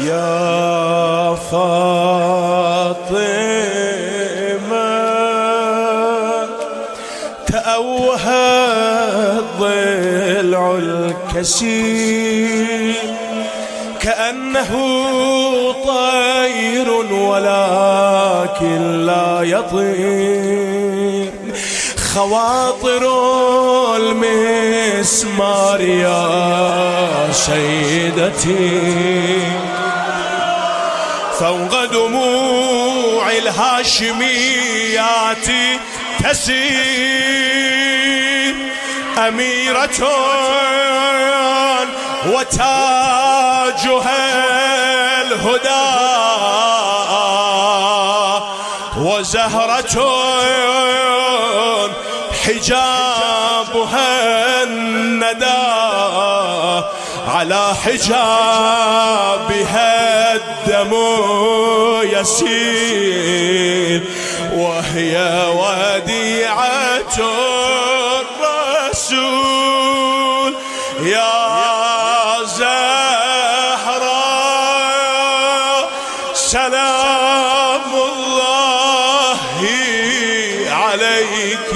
يا فاطمة تأوه الضلع الكسير كأنه طير ولكن لا يطير، خواطر المسمار يا سيدتي فوق دموع الهاشميات تسير، أميرة وتاجها الهدى وزهرة حجابها الندى، على حجابها الدم يسير، وهي وديعة الرسول يا زهراء سلام الله عليك.